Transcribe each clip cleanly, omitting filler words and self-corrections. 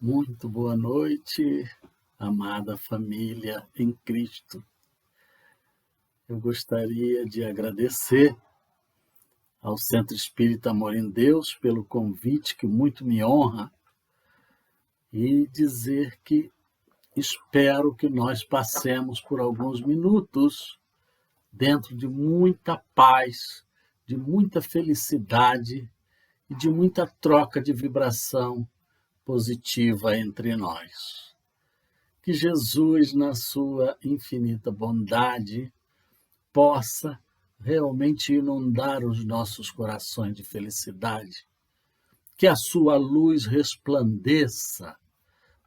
Muito boa noite, amada família em Cristo. Eu gostaria de agradecer ao Centro Espírita Amor em Deus pelo convite que muito me honra e dizer que espero que nós passemos por alguns minutos dentro de muita paz, de muita felicidade e de muita troca de vibração positiva entre nós. Que Jesus, na sua infinita bondade, possa realmente inundar os nossos corações de felicidade, que a sua luz resplandeça,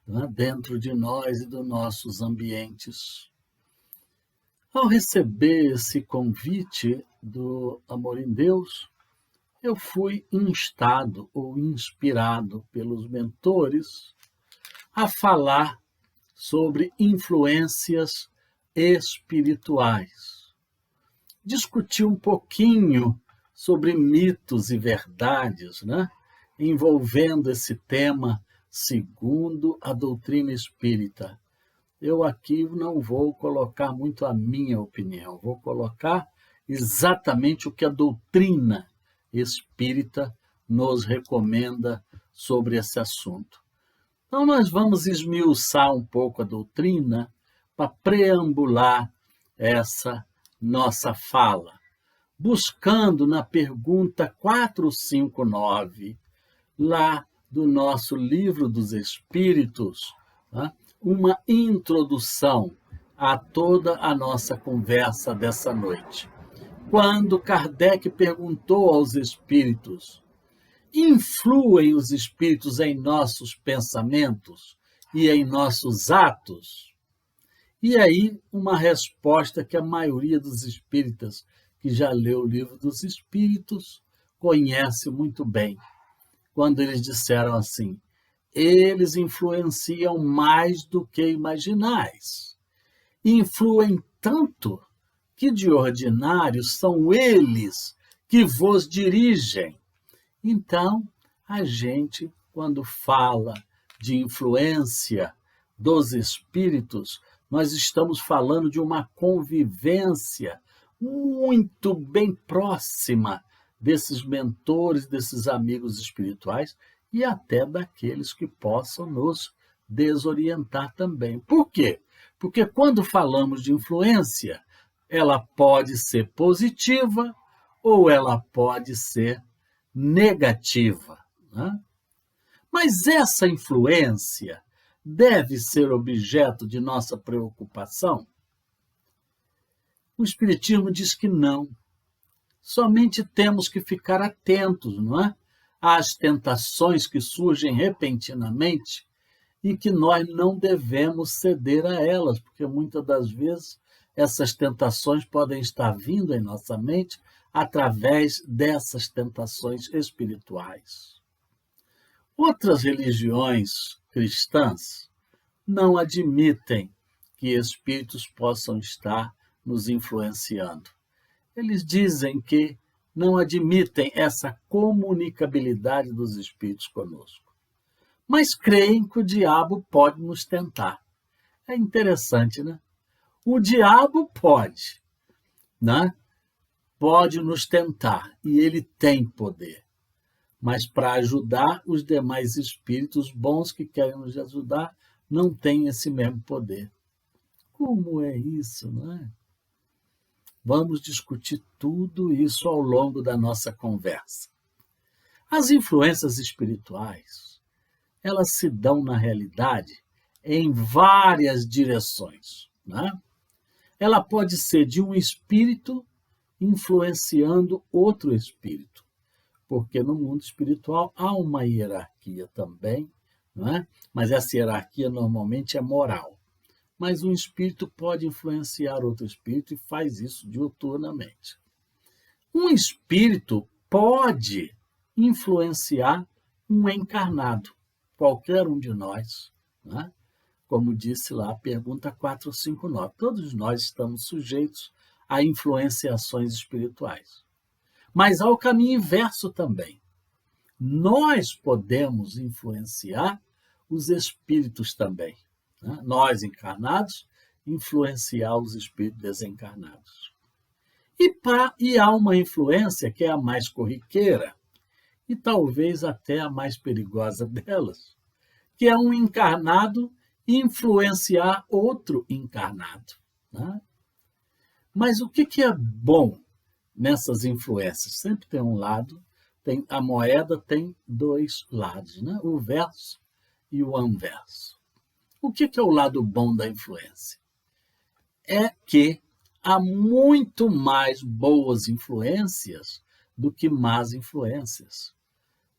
né, dentro de nós e dos nossos ambientes. Ao receber esse convite do Amor em Deus, eu fui instado ou inspirado pelos mentores a falar sobre influências espirituais. Discutir um pouquinho sobre mitos e verdades, né, envolvendo esse tema segundo a doutrina espírita. Eu aqui não vou colocar muito a minha opinião, vou colocar exatamente o que a doutrina espírita nos recomenda sobre esse assunto. Então, nós vamos esmiuçar um pouco a doutrina para preambular essa nossa fala, buscando na pergunta 459, lá do nosso Livro dos Espíritos, né, uma introdução a toda a nossa conversa dessa noite. Quando Kardec perguntou aos espíritos: influem os espíritos em nossos pensamentos e em nossos atos? E aí, uma resposta que a maioria dos espíritas que já leu o Livro dos Espíritos conhece muito bem, quando eles disseram assim: eles influenciam mais do que imaginais. Influem tanto que de ordinário são eles que vos dirigem. Então, a gente, quando fala de influência dos espíritos, nós estamos falando de uma convivência muito bem próxima desses mentores, desses amigos espirituais e até daqueles que possam nos desorientar também. Por quê? Porque quando falamos de influência, ela pode ser positiva ou ela pode ser negativa, né? Mas essa influência deve ser objeto de nossa preocupação? O Espiritismo diz que não. Somente temos que ficar atentos, não é? Às tentações que surgem repentinamente e que nós não devemos ceder a elas, porque muitas das vezes essas tentações podem estar vindo em nossa mente através dessas tentações espirituais. Outras religiões cristãs não admitem que espíritos possam estar nos influenciando. Eles dizem que não admitem essa comunicabilidade dos espíritos conosco, mas creem que o diabo pode nos tentar. É interessante, né? O diabo pode, né? Pode nos tentar, e ele tem poder. Mas para ajudar os demais espíritos bons que querem nos ajudar, não tem esse mesmo poder. Como é isso, não é? Vamos discutir tudo isso ao longo da nossa conversa. As influências espirituais, elas se dão, na realidade, em várias direções, né? Ela pode ser de um espírito influenciando outro espírito, porque no mundo espiritual há uma hierarquia também, não é? Mas essa hierarquia normalmente é moral. Mas um espírito pode influenciar outro espírito e faz isso diuturnamente. Um espírito pode influenciar um encarnado, qualquer um de nós, né? Como disse lá a pergunta 459, todos nós estamos sujeitos a influenciações espirituais. Mas há o caminho inverso também. Nós podemos influenciar os espíritos também, né? Nós, encarnados, influenciar os espíritos desencarnados. E há uma influência que é a mais corriqueira, e talvez até a mais perigosa delas, que é um encarnado influenciar outro encarnado, né? Mas o que é bom nessas influências? Sempre tem um lado, a moeda tem dois lados, né? O verso e o anverso. O que é o lado bom da influência? É que há muito mais boas influências do que más influências.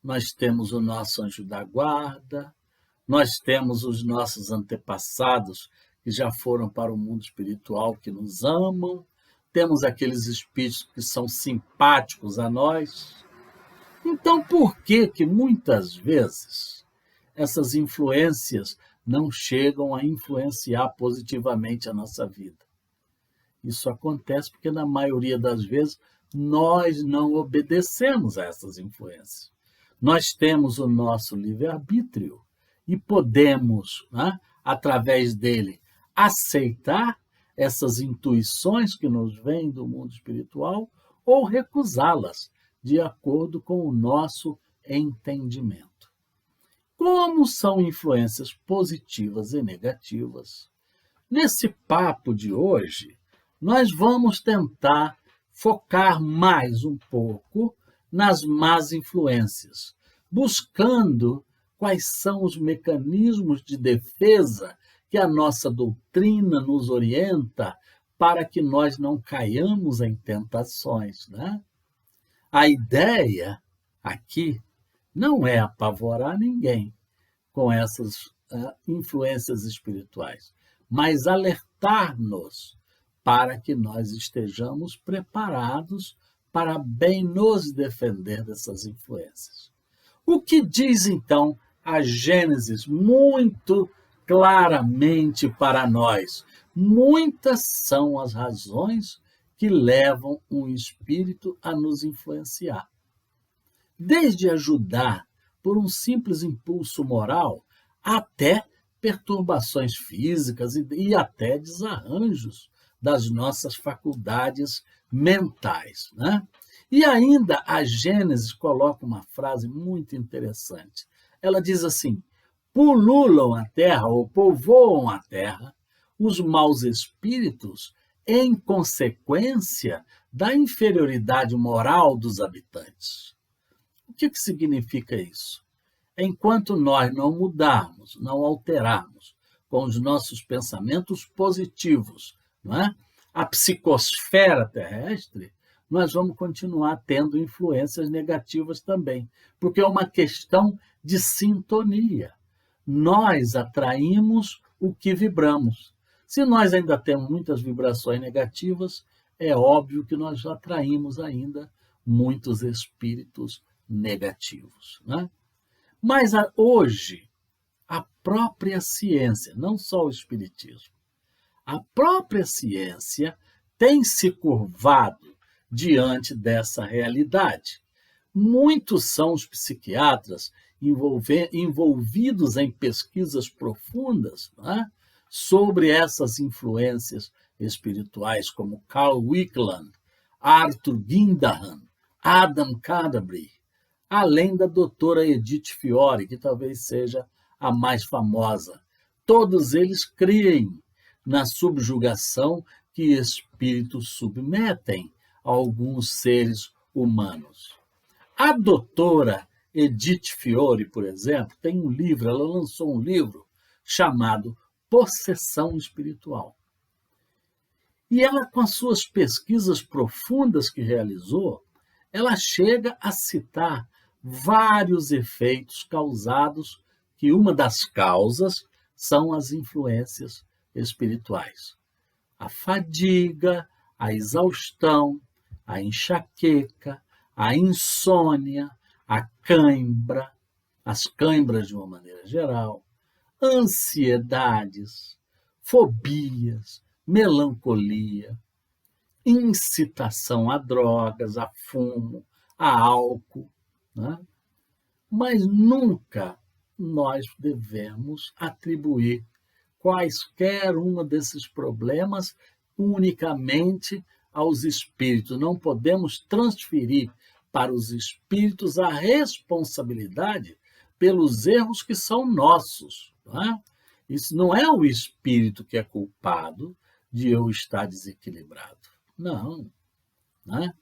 Nós temos o nosso anjo da guarda, nós temos os nossos antepassados que já foram para o mundo espiritual, que nos amam, temos aqueles espíritos que são simpáticos a nós. Então, por que muitas vezes essas influências não chegam a influenciar positivamente a nossa vida? Isso acontece porque, na maioria das vezes, nós não obedecemos a essas influências. Nós temos o nosso livre-arbítrio e podemos, né, através dele, aceitar essas intuições que nos vêm do mundo espiritual ou recusá-las, de acordo com o nosso entendimento. Como são influências positivas e negativas? Nesse papo de hoje, nós vamos tentar focar mais um pouco nas más influências, buscando quais são os mecanismos de defesa que a nossa doutrina nos orienta para que nós não caiamos em tentações, né? A ideia aqui não é apavorar ninguém com essas influências espirituais, mas alertar-nos para que nós estejamos preparados para bem nos defender dessas influências. O que diz, então, a Gênesis muito claramente para nós? Muitas são as razões que levam um espírito a nos influenciar. Desde ajudar por um simples impulso moral, até perturbações físicas e até desarranjos das nossas faculdades mentais, né? E ainda a Gênesis coloca uma frase muito interessante. Ela diz assim: pululam a terra ou povoam a terra os maus espíritos em consequência da inferioridade moral dos habitantes. O que significa isso? Enquanto nós não mudarmos, não alterarmos com os nossos pensamentos positivos, não é? A psicosfera terrestre, nós vamos continuar tendo influências negativas também, porque é uma questão de sintonia. Nós atraímos o que vibramos. Se nós ainda temos muitas vibrações negativas, é óbvio que nós atraímos ainda muitos espíritos negativos, né? Mas hoje, a própria ciência, não só o espiritismo, a própria ciência tem se curvado diante dessa realidade. Muitos são os psiquiatras envolvidos em pesquisas profundas, né, sobre essas influências espirituais, como Carl Wickland, Arthur Gindahan, Adam Cadbury, além da doutora Edith Fiore, que talvez seja a mais famosa. Todos eles creem na subjugação que espíritos submetem a alguns seres humanos. A doutora Edith Fiore, por exemplo, tem um livro, ela lançou um livro chamado Possessão Espiritual. E ela, com as suas pesquisas profundas que realizou, ela chega a citar vários efeitos causados, que uma das causas são as influências espirituais. A fadiga, a exaustão, a enxaqueca, a insônia, a cãibra, as cãibras de uma maneira geral, ansiedades, fobias, melancolia, incitação a drogas, a fumo, a álcool, né? Mas nunca nós devemos atribuir quaisquer um desses problemas unicamente aos espíritos. Não podemos transferir para os espíritos a responsabilidade pelos erros que são nossos. Não é? Isso não é o espírito que é culpado de eu estar desequilibrado. Não. Não é?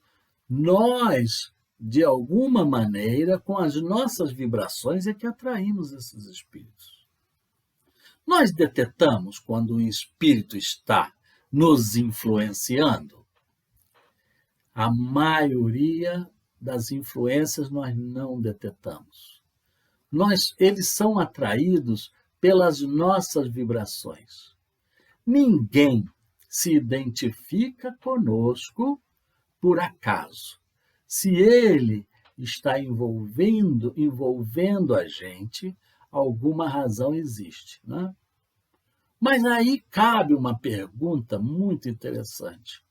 Nós, de alguma maneira, com as nossas vibrações, é que atraímos esses espíritos. Nós detectamos quando um espírito está nos influenciando. A maioria das influências nós não detectamos. Eles são atraídos pelas nossas vibrações. Ninguém se identifica conosco por acaso. Se ele está envolvendo a gente, alguma razão existe. Né? Mas aí cabe uma pergunta muito interessante.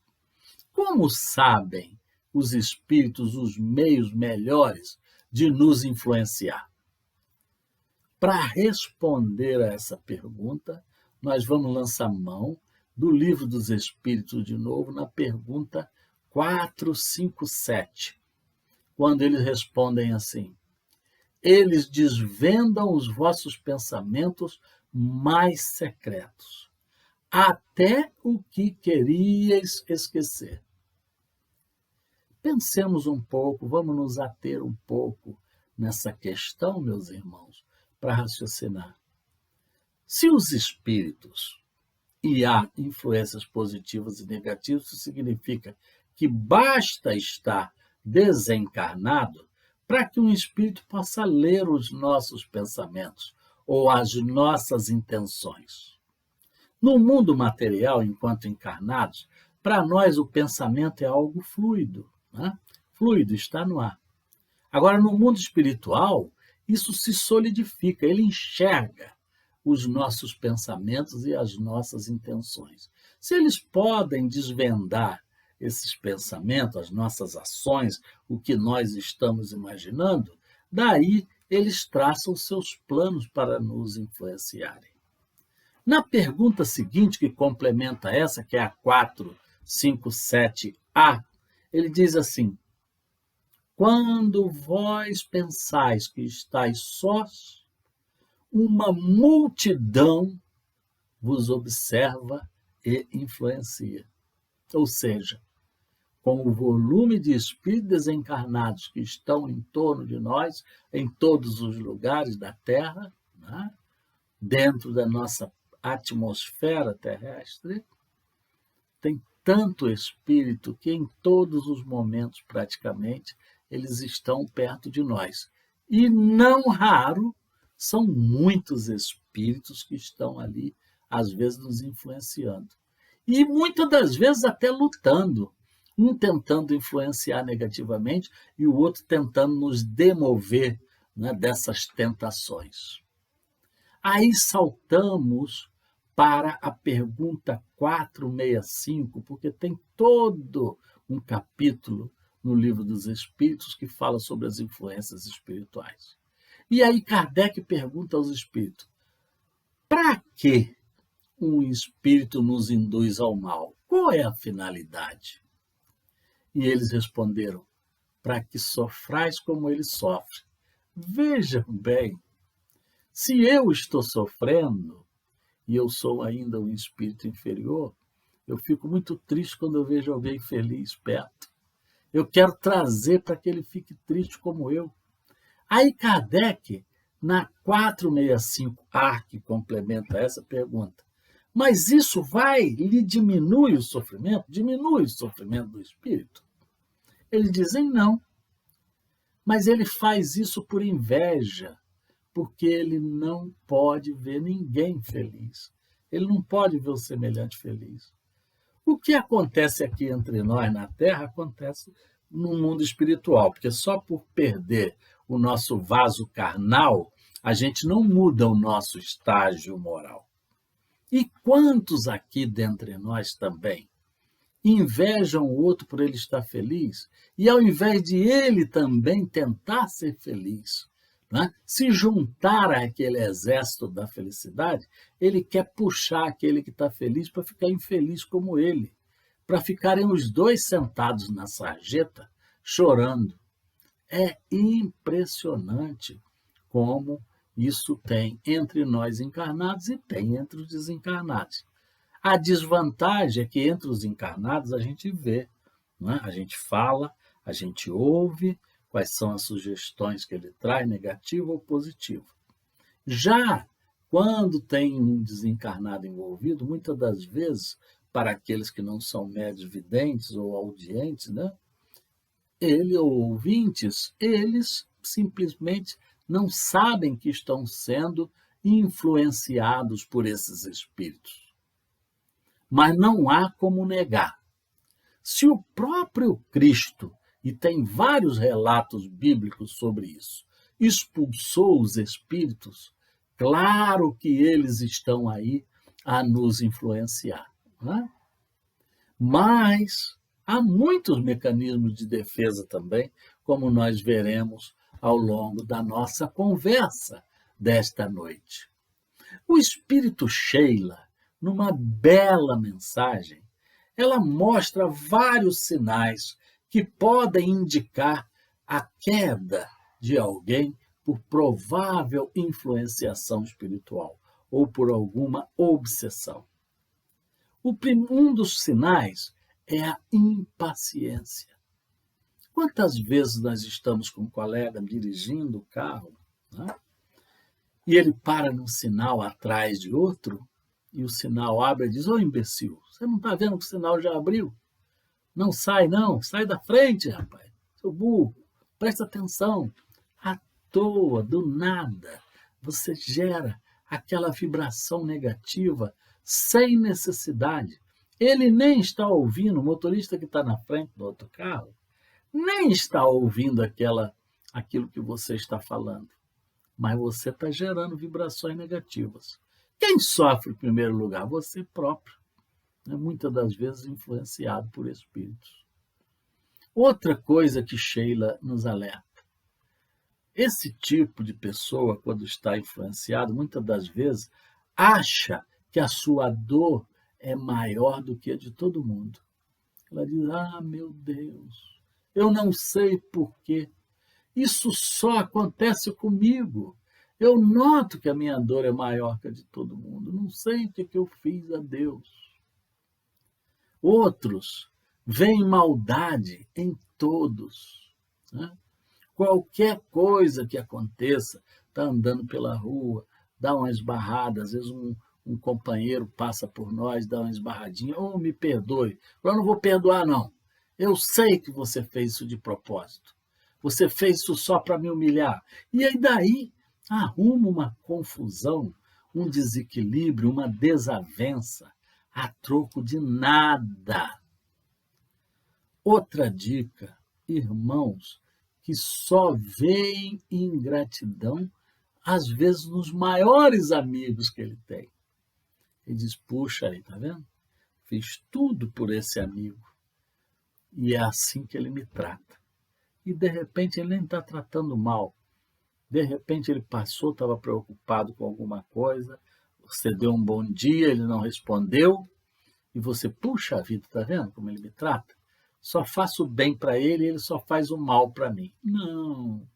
Como sabem os espíritos os meios melhores de nos influenciar? Para responder a essa pergunta, nós vamos lançar mão do Livro dos Espíritos de novo, na pergunta 457, quando eles respondem assim: eles desvendam os vossos pensamentos mais secretos, até o que queríeis esquecer. Pensemos um pouco, vamos nos ater um pouco nessa questão, meus irmãos, para raciocinar. Se os espíritos, e há influências positivas e negativas, isso significa que basta estar desencarnado para que um espírito possa ler os nossos pensamentos ou as nossas intenções. No mundo material, enquanto encarnados, para nós o pensamento é algo fluido, né? Fluido, está no ar. Agora, no mundo espiritual, isso se solidifica, ele enxerga os nossos pensamentos e as nossas intenções. Se eles podem desvendar esses pensamentos, as nossas ações, o que nós estamos imaginando, daí eles traçam seus planos para nos influenciarem. Na pergunta seguinte, que complementa essa, que é a 457A, ele diz assim: quando vós pensais que estáis sós, uma multidão vos observa e influencia. Ou seja, com o volume de espíritos desencarnados que estão em torno de nós, em todos os lugares da Terra, né? Dentro da nossa atmosfera terrestre, tem tanto espírito que em todos os momentos, praticamente, eles estão perto de nós. E não raro, são muitos espíritos que estão ali, às vezes, nos influenciando. E muitas das vezes até lutando, um tentando influenciar negativamente e o outro tentando nos demover, né, dessas tentações. Aí saltamos para a pergunta 465, porque tem todo um capítulo no Livro dos Espíritos que fala sobre as influências espirituais. E aí Kardec pergunta aos espíritos: para que um espírito nos induz ao mal? Qual é a finalidade? E eles responderam: para que sofrais como ele sofre. Vejam bem, se eu estou sofrendo e eu sou ainda um espírito inferior, eu fico muito triste quando eu vejo alguém feliz perto. Eu quero trazer para que ele fique triste como eu. Aí Kardec, na 465A, que complementa essa pergunta: mas isso lhe diminui o sofrimento? Diminui o sofrimento do espírito? Eles dizem não. Mas ele faz isso por inveja, porque ele não pode ver ninguém feliz. Ele não pode ver o semelhante feliz. O que acontece aqui entre nós na Terra acontece no mundo espiritual, porque só por perder o nosso vaso carnal, a gente não muda o nosso estágio moral. E quantos aqui dentre nós também invejam o outro por ele estar feliz, e ao invés de ele também tentar ser feliz, né? Se juntar àquele exército da felicidade, ele quer puxar aquele que está feliz para ficar infeliz como ele, para ficarem os dois sentados na sarjeta chorando. É impressionante como isso tem entre nós encarnados e tem entre os desencarnados. A desvantagem é que entre os encarnados a gente vê, né? A gente fala, a gente ouve quais são as sugestões que ele traz, negativo ou positivo. Já quando tem um desencarnado envolvido, muitas das vezes, para aqueles que não são médios videntes ou audientes, né? Ele ou ouvintes, eles simplesmente não sabem que estão sendo influenciados por esses espíritos. Mas não há como negar. Se o próprio Cristo, e tem vários relatos bíblicos sobre isso, expulsou os espíritos, claro que eles estão aí a nos influenciar. Né? Mas há muitos mecanismos de defesa também, como nós veremos ao longo da nossa conversa desta noite. O espírito Sheila, numa bela mensagem, ela mostra vários sinais que podem indicar a queda de alguém por provável influenciação espiritual ou por alguma obsessão. Um dos sinais é a impaciência. Quantas vezes nós estamos com um colega dirigindo o carro, né? E ele para num sinal atrás de outro, e o sinal abre e diz: ô imbecil, você não está vendo que o sinal já abriu? Não sai não, sai da frente, rapaz, seu burro, presta atenção. À toa, do nada, você gera aquela vibração negativa sem necessidade. Ele nem está ouvindo, o motorista que está na frente do outro carro, nem está ouvindo aquilo que você está falando, mas você está gerando vibrações negativas. Quem sofre em primeiro lugar? Você próprio, né? Muitas das vezes influenciado por espíritos. Outra coisa que Sheila nos alerta: esse tipo de pessoa, quando está influenciado, muitas das vezes acha que a sua dor é maior do que a de todo mundo. Ela diz: ah, meu Deus, eu não sei por quê. Isso só acontece comigo. Eu noto que a minha dor é maior que a de todo mundo. Não sei o que eu fiz a Deus. Outros veem maldade em todos, né? Qualquer coisa que aconteça, está andando pela rua, dá uma esbarrada, às vezes um companheiro passa por nós, dá uma esbarradinha, oh, me perdoe. Eu não vou perdoar, não. Eu sei que você fez isso de propósito. Você fez isso só para me humilhar. E aí daí arruma uma confusão, um desequilíbrio, uma desavença, a troco de nada. Outra dica: irmãos que só veem ingratidão, às vezes, nos maiores amigos que ele tem. Ele diz: puxa aí, tá vendo? Fiz tudo por esse amigo. E é assim que ele me trata. E, de repente, ele nem está tratando mal. De repente, ele passou, estava preocupado com alguma coisa, você deu um bom dia, ele não respondeu, e você, puxa a vida, tá vendo como ele me trata? Só faço bem para ele e ele só faz o mal para mim. Não,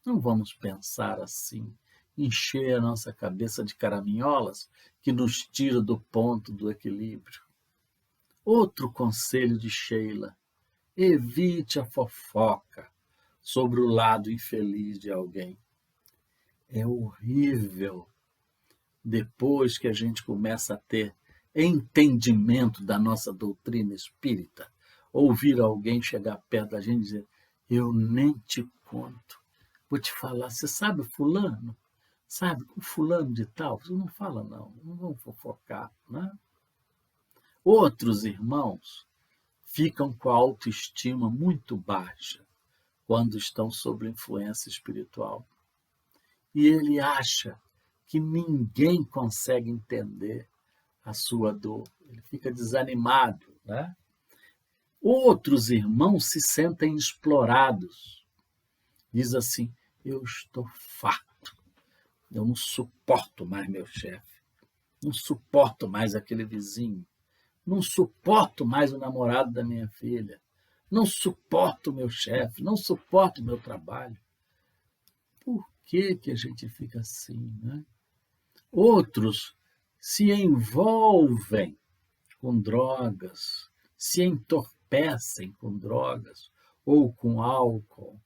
não vamos pensar assim, encher a nossa cabeça de caraminholas que nos tira do ponto do equilíbrio. Outro conselho de Sheila: evite a fofoca sobre o lado infeliz de alguém. É horrível, depois que a gente começa a ter entendimento da nossa doutrina espírita, ouvir alguém chegar perto da gente e dizer: eu nem te conto. Vou te falar, você sabe fulano? Sabe, o fulano de tal? Você não fala não vamos fofocar, né? Outros irmãos ficam com a autoestima muito baixa quando estão sob influência espiritual. E ele acha que ninguém consegue entender a sua dor. Ele fica desanimado, né? Outros irmãos se sentem explorados. Diz assim: eu estou farto, eu não suporto mais meu chefe, não suporto mais aquele vizinho, não suporto mais o namorado da minha filha, não suporto o meu chefe, não suporto o meu trabalho. Por que que a gente fica assim, né? Outros se envolvem com drogas, se entorpecem com drogas ou com álcool.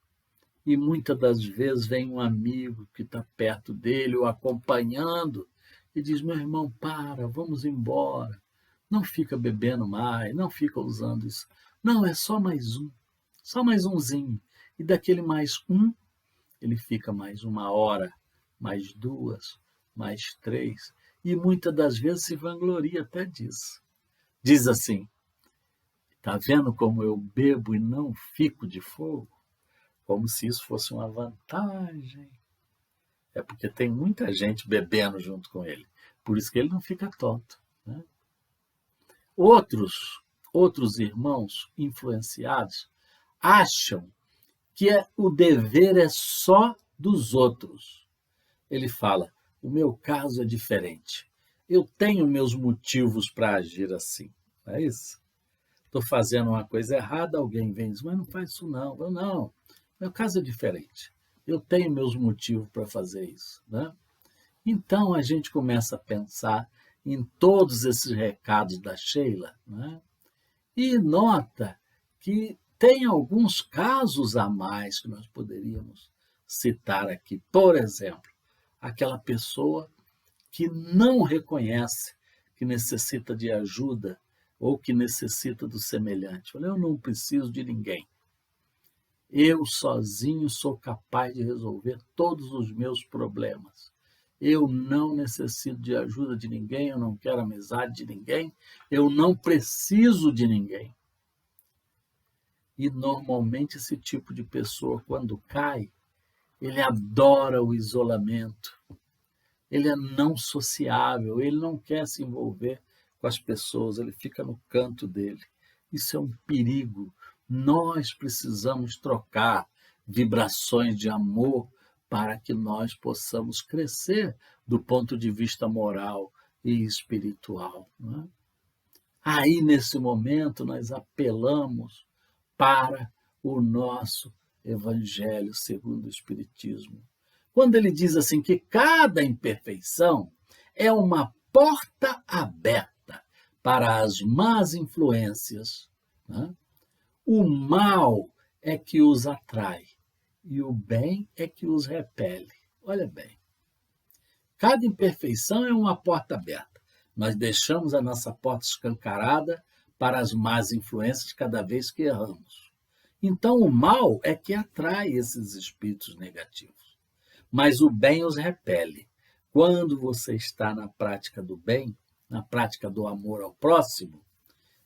E muitas das vezes vem um amigo que está perto dele, o acompanhando, e diz: meu irmão, para, vamos embora. Não fica bebendo mais, não fica usando isso. Não, é só mais umzinho. E daquele mais um, ele fica mais 1 hora, mais 2, mais 3, e muitas das vezes se vangloria até disso. Diz assim: está vendo como eu bebo e não fico de fogo? Como se isso fosse uma vantagem. É porque tem muita gente bebendo junto com ele. Por isso que ele não fica tonto, né? Outros irmãos influenciados acham que o dever é só dos outros. Ele fala: o meu caso é diferente. Eu tenho meus motivos para agir assim. Não é isso? Estou fazendo uma coisa errada, alguém vem e diz: mas não faz isso não. Eu não. Meu caso é diferente. Eu tenho meus motivos para fazer isso, né? Então a gente começa a pensar em todos esses recados da Sheila, né? E nota que tem alguns casos a mais que nós poderíamos citar aqui. Por exemplo, aquela pessoa que não reconhece que necessita de ajuda ou que necessita do semelhante. Olha, eu não preciso de ninguém. Eu sozinho sou capaz de resolver todos os meus problemas. Eu não necessito de ajuda de ninguém, eu não quero amizade de ninguém, eu não preciso de ninguém. E normalmente esse tipo de pessoa, quando cai, ele adora o isolamento, ele é não sociável, ele não quer se envolver com as pessoas, ele fica no canto dele. Isso é um perigo. Nós precisamos trocar vibrações de amor para que nós possamos crescer do ponto de vista moral e espiritual, não é? Aí, nesse momento, nós apelamos para o nosso Evangelho segundo o Espiritismo. Quando ele diz assim que cada imperfeição é uma porta aberta para as más influências, né? O mal é que os atrai e o bem é que os repele. Olha bem, cada imperfeição é uma porta aberta. Nós deixamos a nossa porta escancarada para as más influências cada vez que erramos. Então, o mal é que atrai esses espíritos negativos, mas o bem os repele. Quando você está na prática do bem, na prática do amor ao próximo,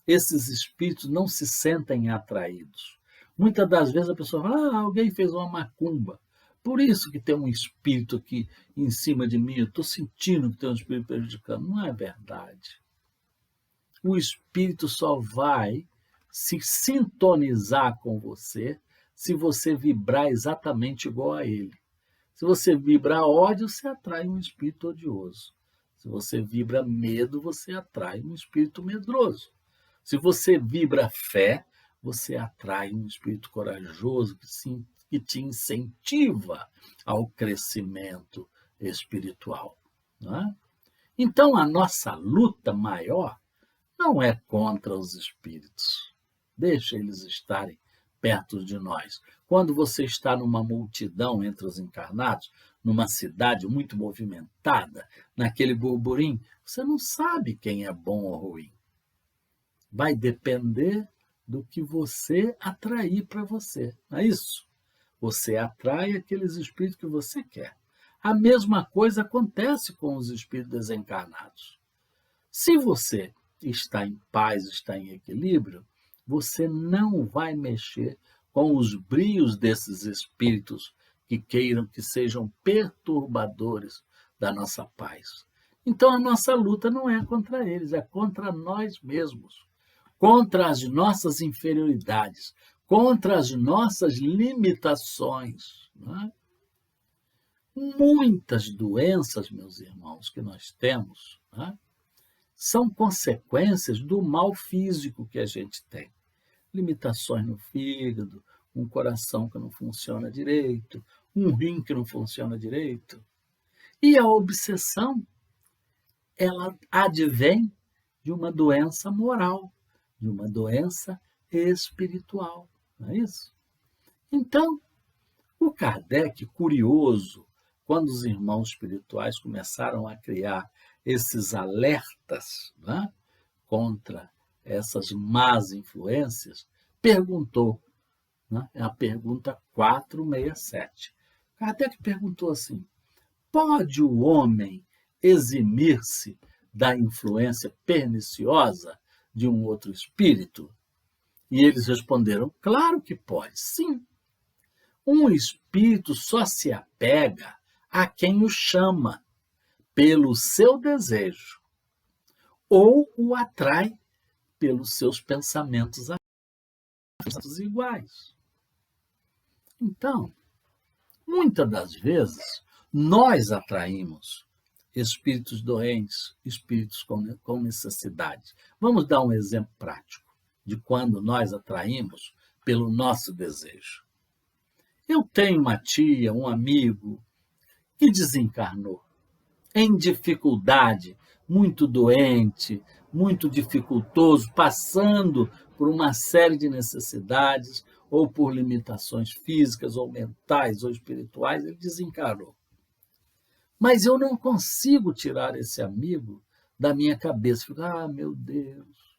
esses espíritos não se sentem atraídos. Muitas das vezes a pessoa fala: alguém fez uma macumba, por isso que tem um espírito aqui em cima de mim, eu estou sentindo que tem um espírito prejudicando. Não é verdade. O espírito só vai se sintonizar com você se você vibrar exatamente igual a ele. Se você vibra ódio, você atrai um espírito odioso. Se você vibra medo, você atrai um espírito medroso. Se você vibra fé, você atrai um espírito corajoso que te incentiva ao crescimento espiritual, não é? Então, a nossa luta maior não é contra os espíritos. Deixa eles estarem perto de nós. Quando você está numa multidão entre os encarnados, numa cidade muito movimentada, naquele burburinho, você não sabe quem é bom ou ruim. Vai depender do que você atrair para você, não é isso? Você atrai aqueles espíritos que você quer. A mesma coisa acontece com os espíritos desencarnados. Se você está em paz, está em equilíbrio, você não vai mexer com os brios desses espíritos que queiram que sejam perturbadores da nossa paz. Então a nossa luta não é contra eles, é contra nós mesmos, contra as nossas inferioridades, contra as nossas limitações, não é? Muitas doenças, meus irmãos, que nós temos, né, são consequências do mal físico que a gente tem. Limitações no fígado, um coração que não funciona direito, um rim que não funciona direito. E a obsessão, ela advém de uma doença moral, de uma doença espiritual, não é isso? Então, o Kardec, curioso, quando os irmãos espirituais começaram a criar esses alertas, né, contra essas más influências, perguntou, né, é a pergunta 467. Kardec perguntou assim: pode o homem eximir-se da influência perniciosa de um outro espírito? E eles responderam: claro que pode, sim. Um espírito só se apega a quem o chama pelo seu desejo ou o atrai pelos seus pensamentos iguais. Então, muitas das vezes, nós atraímos espíritos doentes, espíritos com necessidade. Vamos dar um exemplo prático de quando nós atraímos pelo nosso desejo. Eu tenho uma tia, um amigo que desencarnou em dificuldade, muito doente, muito dificultoso, passando por uma série de necessidades, ou por limitações físicas, ou mentais, ou espirituais, ele desencarnou. Mas eu não consigo tirar esse amigo da minha cabeça. Fico, meu Deus,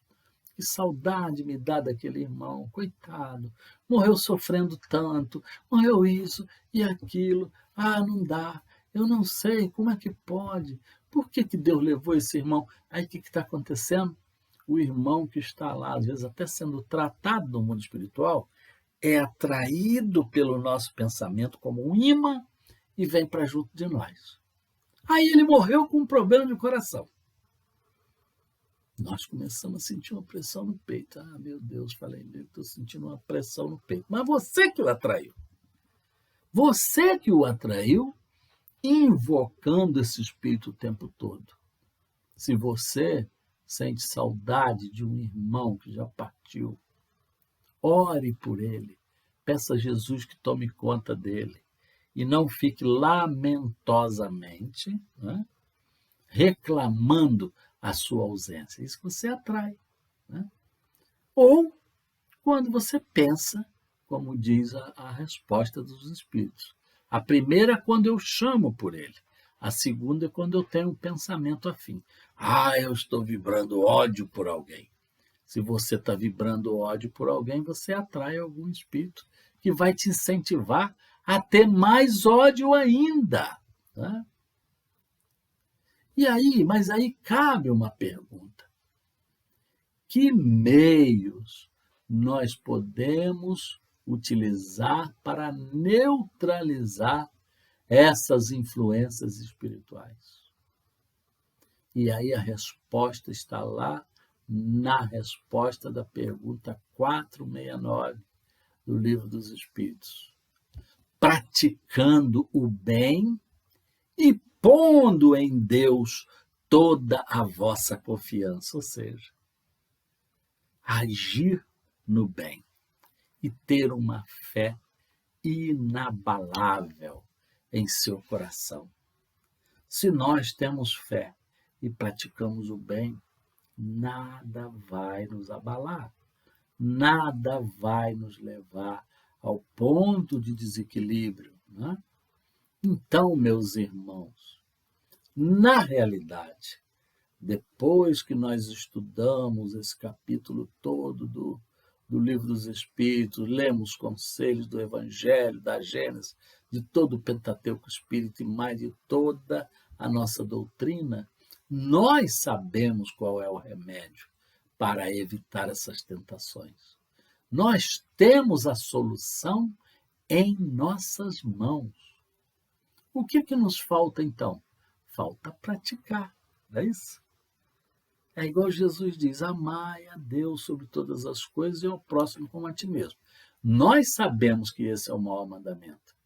que saudade me dá daquele irmão, coitado, morreu sofrendo tanto, morreu isso e aquilo, não dá, eu não sei, como é que pode? Por que Deus levou esse irmão? Aí o que está acontecendo? O irmão que está lá, às vezes até sendo tratado no mundo espiritual, é atraído pelo nosso pensamento como um imã e vem para junto de nós. Aí ele morreu com um problema de coração. Nós começamos a sentir uma pressão no peito. Meu Deus, falei, estou sentindo uma pressão no peito. Mas você que o atraiu. Você que o atraiu, invocando esse espírito o tempo todo. Se você sente saudade de um irmão que já partiu, ore por ele. Peça a Jesus que tome conta dele. E não fique lamentosamente, né, reclamando a sua ausência. Isso você atrai. Né? Ou quando você pensa, como diz a resposta dos espíritos. A primeira é quando eu chamo por ele. A segunda é quando eu tenho um pensamento afim. Eu estou vibrando ódio por alguém. Se você está vibrando ódio por alguém, você atrai algum espírito que vai te incentivar a ter mais ódio ainda. Tá? Mas aí cabe uma pergunta. Que meios nós podemos utilizar para neutralizar essas influências espirituais? E aí a resposta está lá na resposta da pergunta 469 do Livro dos Espíritos. Praticando o bem e pondo em Deus toda a vossa confiança, ou seja, agir no bem e ter uma fé inabalável em seu coração. Se nós temos fé e praticamos o bem, nada vai nos abalar, nada vai nos levar ao ponto de desequilíbrio. Né? Então, meus irmãos, na realidade, depois que nós estudamos esse capítulo todo do Livro dos Espíritos, lemos conselhos do Evangelho, da Gênesis, de todo o Pentateuco Espírita e mais de toda a nossa doutrina, nós sabemos qual é o remédio para evitar essas tentações. Nós temos a solução em nossas mãos. O que nos falta, então? Falta praticar, não é isso? É igual Jesus diz, amai a Deus sobre todas as coisas e ao próximo como a ti mesmo. Nós sabemos que esse é o maior mandamento,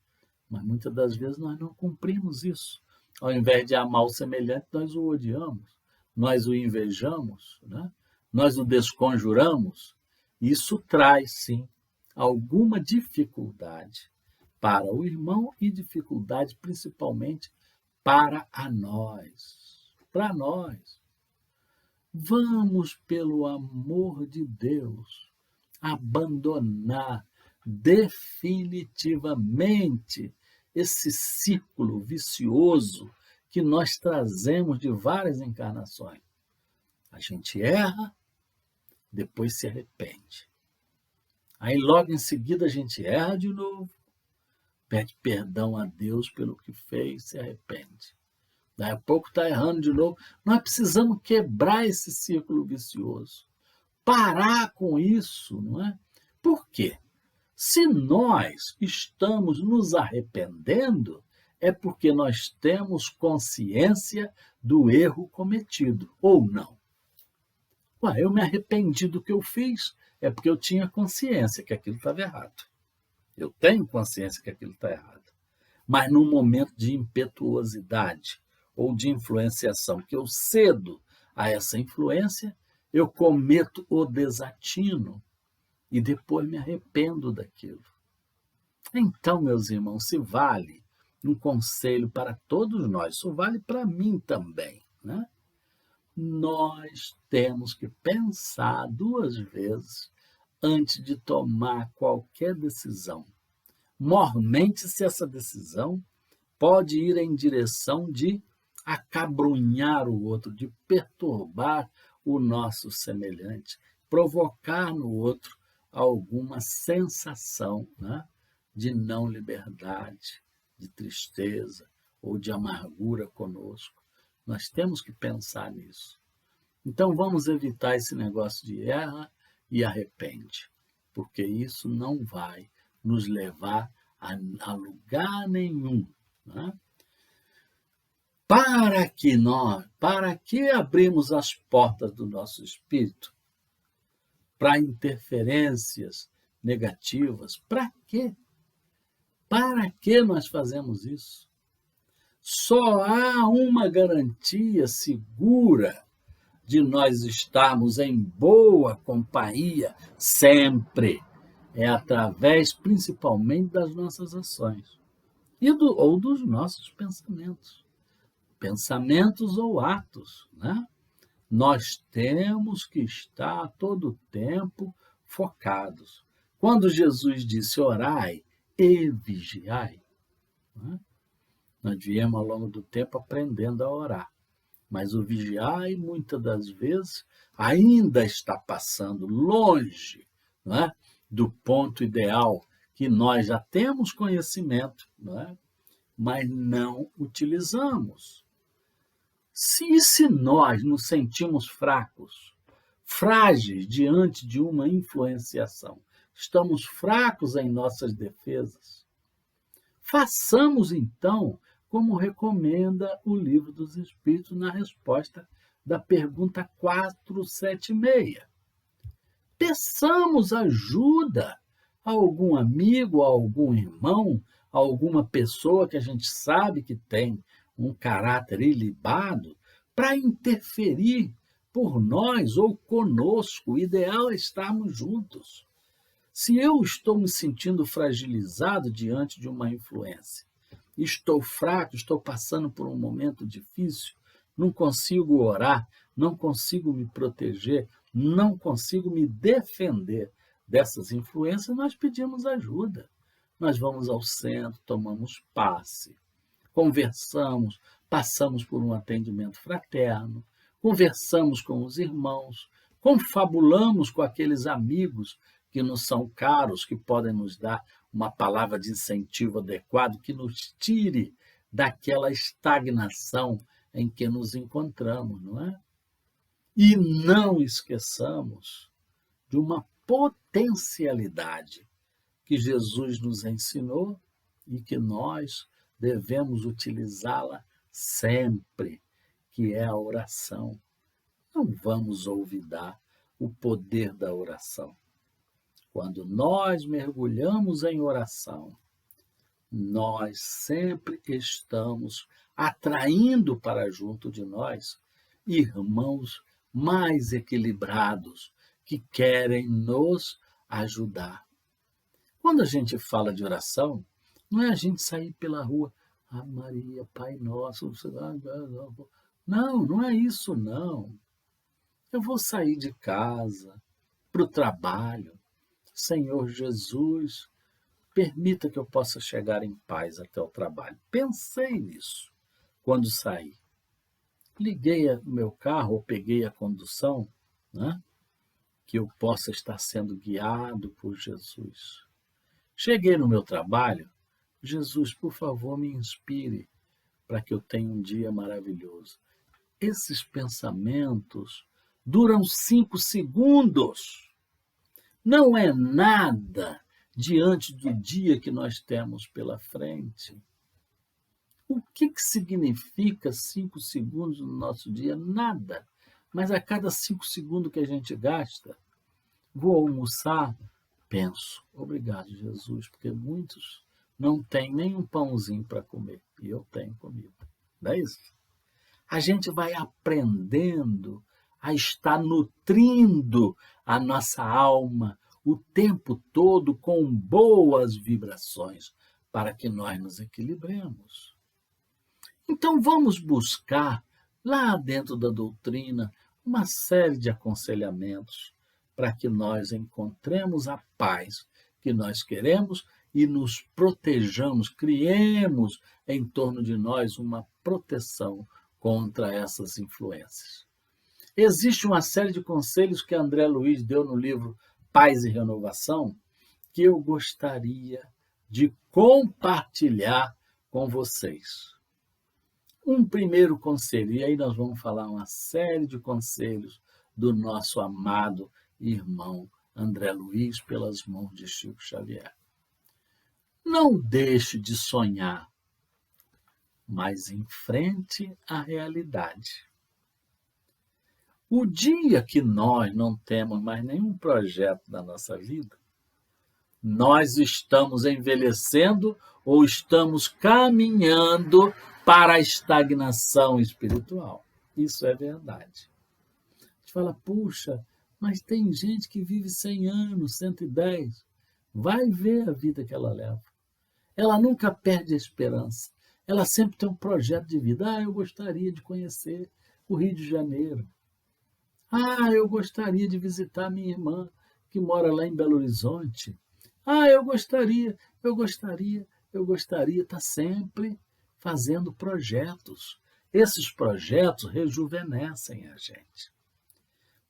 Mas muitas das vezes nós não cumprimos isso. Ao invés de amar o semelhante, nós o odiamos, nós o invejamos, né? Nós o desconjuramos. Isso traz, sim, alguma dificuldade para o irmão e dificuldade principalmente para a nós. Para nós. Vamos, pelo amor de Deus, abandonar definitivamente esse ciclo vicioso que nós trazemos de várias encarnações. A gente erra, depois se arrepende. Aí logo em seguida a gente erra de novo, pede perdão a Deus pelo que fez, se arrepende. Daí a pouco está errando de novo. Nós precisamos quebrar esse círculo vicioso. Parar com isso, não é? Por quê? Se nós estamos nos arrependendo, é porque nós temos consciência do erro cometido, ou não. Ué, eu me arrependi do que eu fiz, é porque eu tinha consciência que aquilo estava errado. Eu tenho consciência que aquilo está errado. Mas num momento de impetuosidade ou de influenciação, que eu cedo a essa influência, eu cometo o desatino e depois me arrependo daquilo. Então, meus irmãos, se vale um conselho para todos nós, isso vale para mim também, né? Nós temos que pensar 2 vezes antes de tomar qualquer decisão. Mormente se essa decisão pode ir em direção de acabrunhar o outro, de perturbar o nosso semelhante, provocar no outro alguma sensação, né, de não liberdade, de tristeza ou de amargura conosco. Nós temos que pensar nisso. Então vamos evitar esse negócio de erra e arrepende, porque isso não vai nos levar a lugar nenhum, né? Para que abrimos as portas do nosso espírito para interferências negativas? Para quê? Para que nós fazemos isso? Só há uma garantia segura de nós estarmos em boa companhia sempre. É através, principalmente, das nossas ações ou dos nossos pensamentos. Pensamentos ou atos, né? Nós temos que estar a todo tempo focados. Quando Jesus disse orai e vigiai, né? Nós viemos ao longo do tempo aprendendo a orar. Mas o vigiai, muitas das vezes, ainda está passando longe, né, do ponto ideal que nós já temos conhecimento, né, mas não utilizamos. Se nós nos sentimos fracos, frágeis diante de uma influenciação, estamos fracos em nossas defesas, façamos então como recomenda o Livro dos Espíritos na resposta da pergunta 476. Peçamos ajuda a algum amigo, a algum irmão, a alguma pessoa que a gente sabe que tem um caráter ilibado para interferir por nós ou conosco. O ideal é estarmos juntos. Se eu estou me sentindo fragilizado diante de uma influência, estou fraco, estou passando por um momento difícil, não consigo orar, não consigo me proteger, não consigo me defender dessas influências, nós pedimos ajuda. Nós vamos ao centro, tomamos passe, conversamos, passamos por um atendimento fraterno, conversamos com os irmãos, confabulamos com aqueles amigos que nos são caros, que podem nos dar uma palavra de incentivo adequado, que nos tire daquela estagnação em que nos encontramos, não é? E não esqueçamos de uma potencialidade que Jesus nos ensinou e que nós devemos utilizá-la sempre, que é a oração. Não vamos olvidar o poder da oração. Quando nós mergulhamos em oração, nós sempre estamos atraindo para junto de nós irmãos mais equilibrados que querem nos ajudar. Quando a gente fala de oração, não é a gente sair pela rua, Maria, Pai Nosso, não é isso, não. Eu vou sair de casa para o trabalho. Senhor Jesus, permita que eu possa chegar em paz até o trabalho. Pensei nisso quando saí. Liguei o meu carro ou peguei a condução, né? Que eu possa estar sendo guiado por Jesus. Cheguei no meu trabalho, Jesus, por favor, me inspire para que eu tenha um dia maravilhoso. Esses pensamentos duram 5 segundos. Não é nada diante do dia que nós temos pela frente. O que significa 5 segundos no nosso dia? Nada. Mas a cada 5 segundos que a gente gasta, vou almoçar, penso, obrigado, Jesus, porque muitos não têm nem um pãozinho para comer, e eu tenho comido. Não é isso? A gente vai aprendendo a estar nutrindo a nossa alma o tempo todo com boas vibrações, para que nós nos equilibremos. Então vamos buscar, lá dentro da doutrina, uma série de aconselhamentos para que nós encontremos a paz que nós queremos e nos protejamos, criemos em torno de nós uma proteção contra essas influências. Existe uma série de conselhos que André Luiz deu no livro Paz e Renovação, que eu gostaria de compartilhar com vocês. Um primeiro conselho, e aí nós vamos falar uma série de conselhos do nosso amado irmão André Luiz, pelas mãos de Chico Xavier. Não deixe de sonhar, mas enfrente a realidade. O dia que nós não temos mais nenhum projeto na nossa vida, nós estamos envelhecendo ou estamos caminhando para a estagnação espiritual. Isso é verdade. A gente fala, puxa, mas tem gente que vive 100 anos, 110. Vai ver a vida que ela leva. Ela nunca perde a esperança. Ela sempre tem um projeto de vida. Eu gostaria de conhecer o Rio de Janeiro. Eu gostaria de visitar minha irmã, que mora lá em Belo Horizonte. Eu gostaria. Está sempre fazendo projetos. Esses projetos rejuvenescem a gente.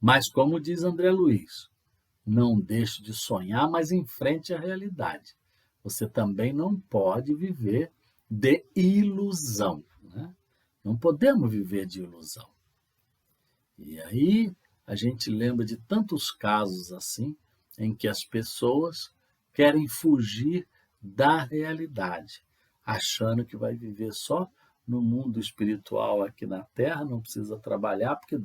Mas, como diz André Luiz, não deixe de sonhar, mas enfrente a realidade. Você também não pode viver de ilusão, né? Não podemos viver de ilusão. E aí a gente lembra de tantos casos assim, em que as pessoas querem fugir da realidade, achando que vai viver só no mundo espiritual aqui na Terra, não precisa trabalhar, porque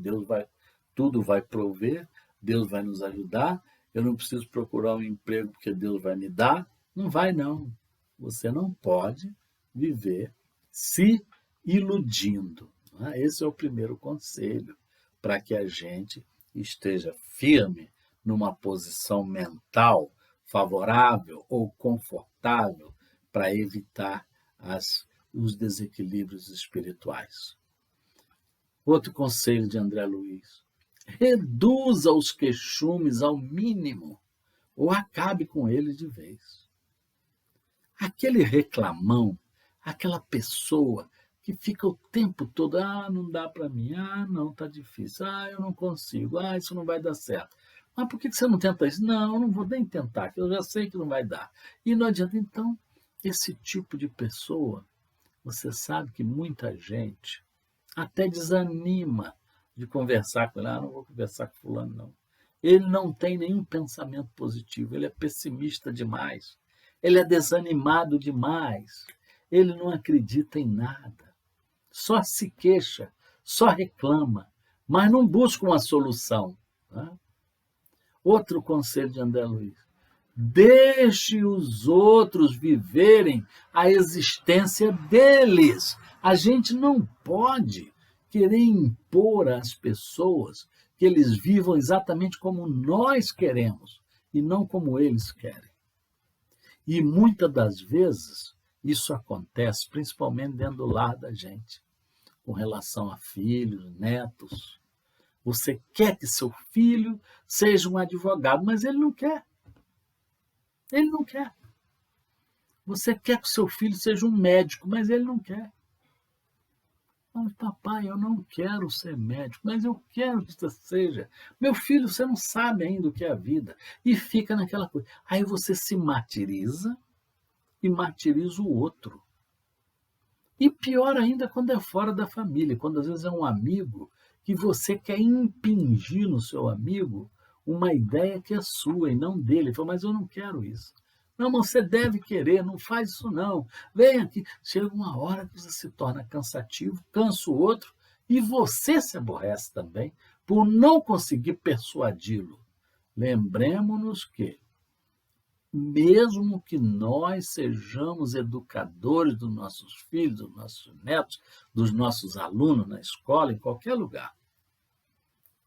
tudo vai prover, Deus vai nos ajudar, eu não preciso procurar um emprego porque Deus vai me dar. Não vai, não. Você não pode viver se iludindo. Esse é o primeiro conselho, para que a gente esteja firme numa posição mental favorável ou confortável para evitar os desequilíbrios espirituais. Outro conselho de André Luiz: reduza os queixumes ao mínimo ou acabe com eles de vez. Aquele reclamão, aquela pessoa que fica o tempo todo, não dá para mim, não, está difícil, eu não consigo, isso não vai dar certo. Mas por que você não tenta isso? Não, eu não vou nem tentar, que eu já sei que não vai dar. E não adianta. Então, esse tipo de pessoa, você sabe que muita gente até desanima de conversar com ele. Não vou conversar com fulano, não. Ele não tem nenhum pensamento positivo, ele é pessimista demais, ele é desanimado demais, ele não acredita em nada, só se queixa, só reclama, mas não busca uma solução. Outro conselho de André Luiz: Deixe os outros viverem a existência deles. A gente não pode querer impor às pessoas que eles vivam exatamente como nós queremos e não como eles querem. E muitas das vezes isso acontece principalmente dentro do lar da gente, com relação a filhos, netos. Você quer que seu filho seja um advogado, mas ele não quer. Ele não quer. Você quer que seu filho seja um médico, mas ele não quer. Mas, papai, eu não quero ser médico, mas eu quero que você seja. Meu filho, você não sabe ainda o que é a vida. E fica naquela coisa. Aí você se martiriza e martiriza o outro. E pior ainda quando é fora da família, quando às vezes é um amigo que você quer impingir no seu amigo uma ideia que é sua e não dele. Ele fala, mas eu não quero isso. Não, mas você deve querer, não faz isso não. Vem aqui. Chega uma hora que você se torna cansativo, cansa o outro e você se aborrece também por não conseguir persuadi-lo. Lembremos-nos que, mesmo que nós sejamos educadores dos nossos filhos, dos nossos netos, dos nossos alunos na escola, em qualquer lugar,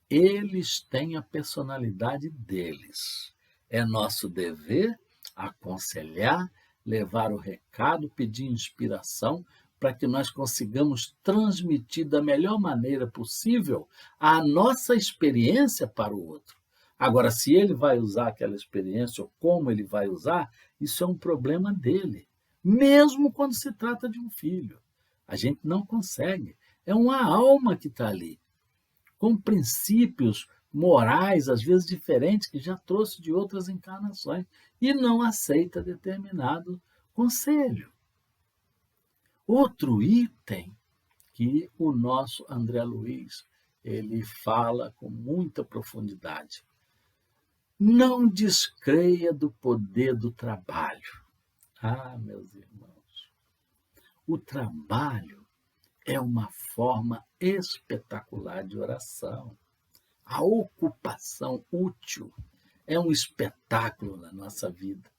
eles têm a personalidade deles. É nosso dever aconselhar, levar o recado, pedir inspiração para que nós consigamos transmitir da melhor maneira possível a nossa experiência para o outro. Agora, se ele vai usar aquela experiência ou como ele vai usar, isso é um problema dele, mesmo quando se trata de um filho. A gente não consegue. É uma alma que está ali, com princípios morais, às vezes diferentes, que já trouxe de outras encarnações, e não aceita determinado conselho. Outro item que o nosso André Luiz ele fala com muita profundidade. Não descreia do poder do trabalho. Ah, meus irmãos, o trabalho é uma forma espetacular de oração. A ocupação útil é um espetáculo na nossa vida,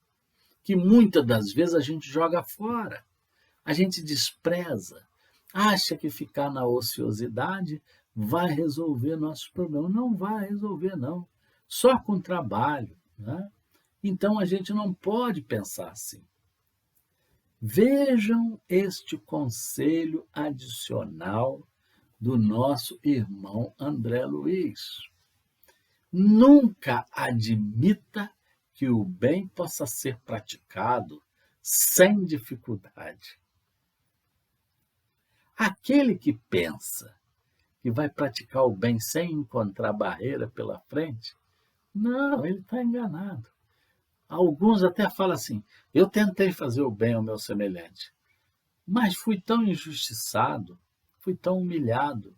que muitas das vezes a gente joga fora, a gente despreza, acha que ficar na ociosidade vai resolver nossos problemas. Não vai resolver, não. Só com trabalho, né? Então a gente não pode pensar assim. Vejam este conselho adicional do nosso irmão André Luiz. Nunca admita que o bem possa ser praticado sem dificuldade. Aquele que pensa que vai praticar o bem sem encontrar barreira pela frente, não, ele está enganado. Alguns até falam assim, eu tentei fazer o bem ao meu semelhante, mas fui tão injustiçado, fui tão humilhado,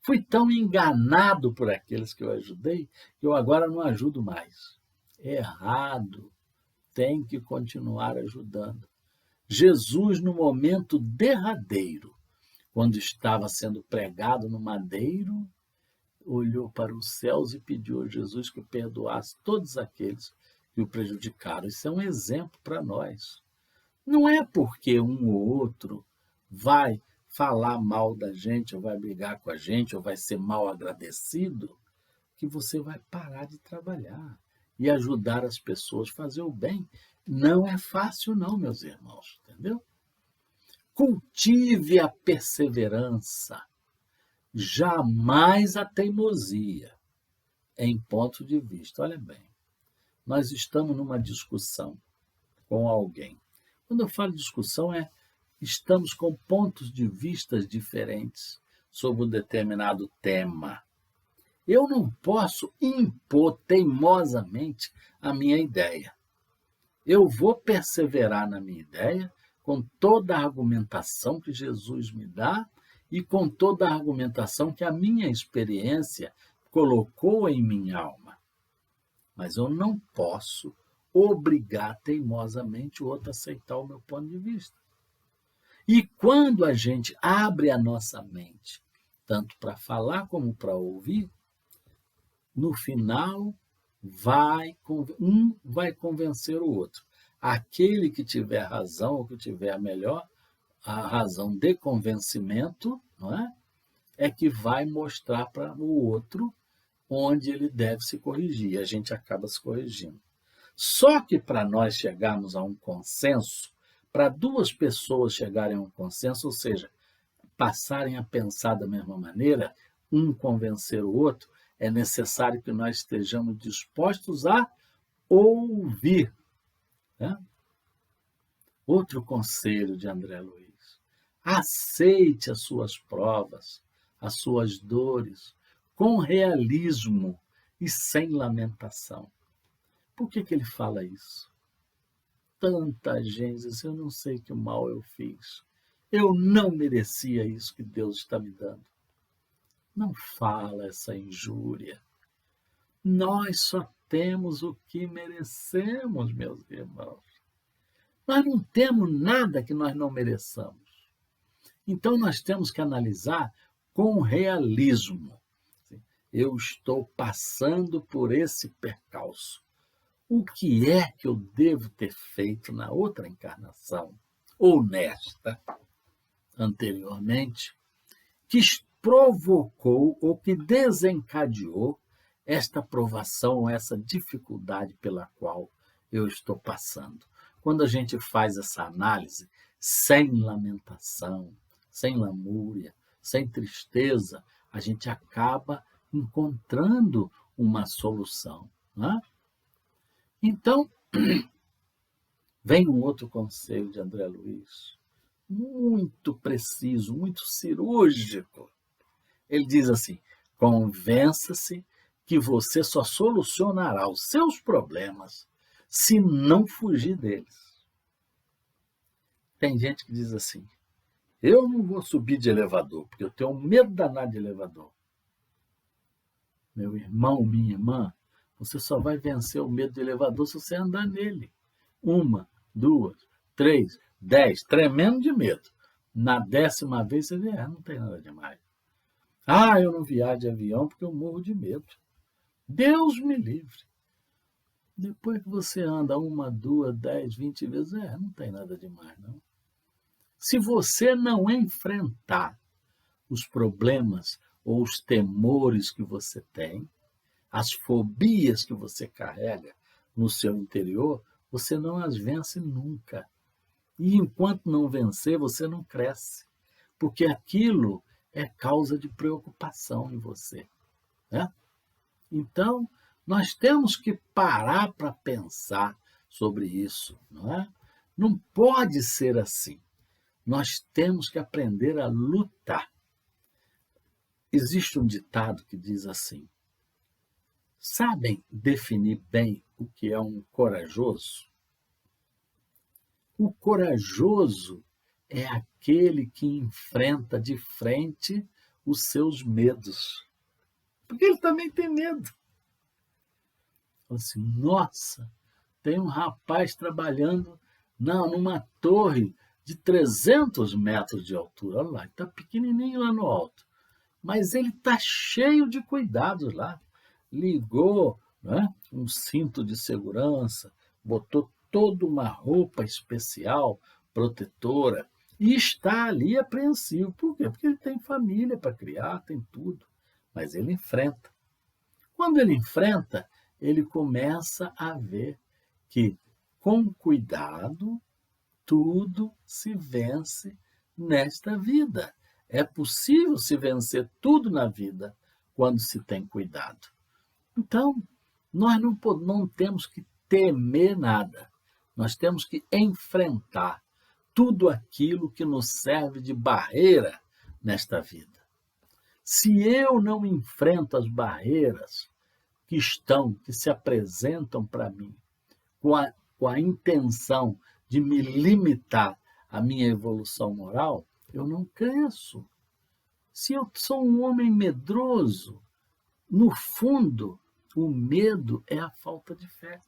fui tão enganado por aqueles que eu ajudei, que eu agora não ajudo mais. Errado. Tem que continuar ajudando. Jesus, no momento derradeiro, quando estava sendo pregado no madeiro, olhou para os céus e pediu a Jesus que perdoasse todos aqueles que o prejudicaram. Isso é um exemplo para nós. Não é porque um ou outro vai falar mal da gente, ou vai brigar com a gente, ou vai ser mal agradecido, que você vai parar de trabalhar e ajudar as pessoas a fazer o bem. Não é fácil não, meus irmãos, entendeu? Cultive a perseverança, jamais a teimosia em ponto de vista. Olha bem, nós estamos numa discussão com alguém. Quando eu falo discussão, estamos com pontos de vista diferentes sobre um determinado tema. Eu não posso impor teimosamente a minha ideia. Eu vou perseverar na minha ideia com toda a argumentação que Jesus me dá e com toda a argumentação que a minha experiência colocou em minha alma. Mas eu não posso obrigar teimosamente o outro a aceitar o meu ponto de vista. E quando a gente abre a nossa mente, tanto para falar como para ouvir, no final um vai convencer o outro. Aquele que tiver razão, ou que tiver a razão de convencimento, não é? É que vai mostrar para o outro onde ele deve se corrigir. E a gente acaba se corrigindo. Só que para nós chegarmos a um consenso, para duas pessoas chegarem a um consenso, ou seja, passarem a pensar da mesma maneira, um convencer o outro, é necessário que nós estejamos dispostos a ouvir. Né? Outro conselho de André Luiz: aceite as suas provas, as suas dores, com realismo e sem lamentação. Por que ele fala isso? Tanta gente diz: eu não sei que mal eu fiz. Eu não merecia isso que Deus está me dando. Não fala essa injúria. Nós só temos o que merecemos, meus irmãos. Nós não temos nada que nós não mereçamos. Então, nós temos que analisar com realismo. Eu estou passando por esse percalço. O que é que eu devo ter feito na outra encarnação, ou nesta, anteriormente, que provocou ou que desencadeou esta provação, essa dificuldade pela qual eu estou passando? Quando a gente faz essa análise sem lamentação, sem lamúria, sem tristeza, a gente acaba encontrando uma solução. Não é? Então, vem um outro conselho de André Luiz, muito preciso, muito cirúrgico. Ele diz assim: convença-se que você só solucionará os seus problemas se não fugir deles. Tem gente que diz assim: eu não vou subir de elevador, porque eu tenho medo danado de elevador. Meu irmão, minha irmã, você só vai vencer o medo de elevador se você andar nele. 1, 2, 3, 10, tremendo de medo. Na 10ª vez você vê: não tem nada demais. Eu não viajo de avião porque eu morro de medo. Deus me livre. Depois que você anda 1, 2, 10, 20 vezes, não tem nada demais, não. Se você não enfrentar os problemas ou os temores que você tem, as fobias que você carrega no seu interior, você não as vence nunca. E enquanto não vencer, você não cresce, porque aquilo é causa de preocupação em você. Né? Então, nós temos que parar para pensar sobre isso. Não é? Não pode ser assim. Nós temos que aprender a lutar. Existe um ditado que diz assim: sabem definir bem o que é um corajoso? O corajoso é aquele que enfrenta de frente os seus medos. Porque ele também tem medo. Fala assim: nossa, tem um rapaz trabalhando numa torre de 300 metros de altura. Olha lá, está pequenininho lá no alto. Mas ele está cheio de cuidados lá. Ligou, né, um cinto de segurança, botou toda uma roupa especial, protetora, e está ali apreensivo. Por quê? Porque ele tem família para criar, tem tudo. Mas ele enfrenta. Quando ele enfrenta, ele começa a ver que, com cuidado, tudo se vence nesta vida. É possível se vencer tudo na vida quando se tem cuidado. Então, nós não temos que temer nada. Nós temos que enfrentar tudo aquilo que nos serve de barreira nesta vida. Se eu não enfrento as barreiras que se apresentam para mim com a intenção de me limitar à minha evolução moral, eu não cresço. Se eu sou um homem medroso, no fundo, o medo é a falta de fé.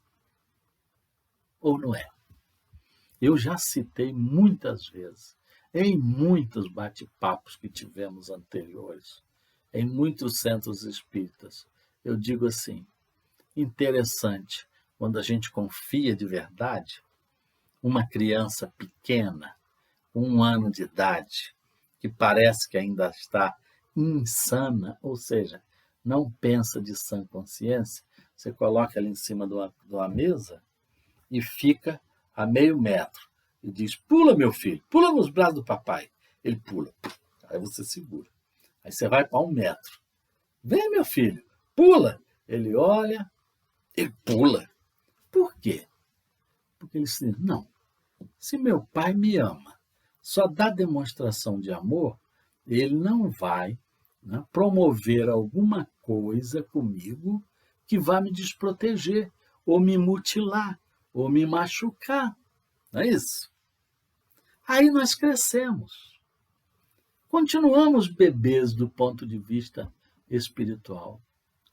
Ou não é? Eu já citei muitas vezes, em muitos bate-papos que tivemos anteriores, em muitos centros espíritas, eu digo assim: interessante, quando a gente confia de verdade, uma criança pequena, com 1 ano de idade, que parece que ainda está insana, ou seja, não pensa de sã consciência, você coloca ela em cima de uma mesa e fica a meio metro e diz: pula, meu filho, pula nos braços do papai. Ele pula, aí você segura. Aí você vai para 1 metro. Vem, meu filho, pula. Ele olha, ele pula. Por quê? Porque ele diz: não, se meu pai me ama, só dá demonstração de amor, ele não vai, né, promover alguma coisa comigo que vá me desproteger, ou me mutilar, ou me machucar. Não é isso? Aí nós crescemos. Continuamos bebês do ponto de vista espiritual.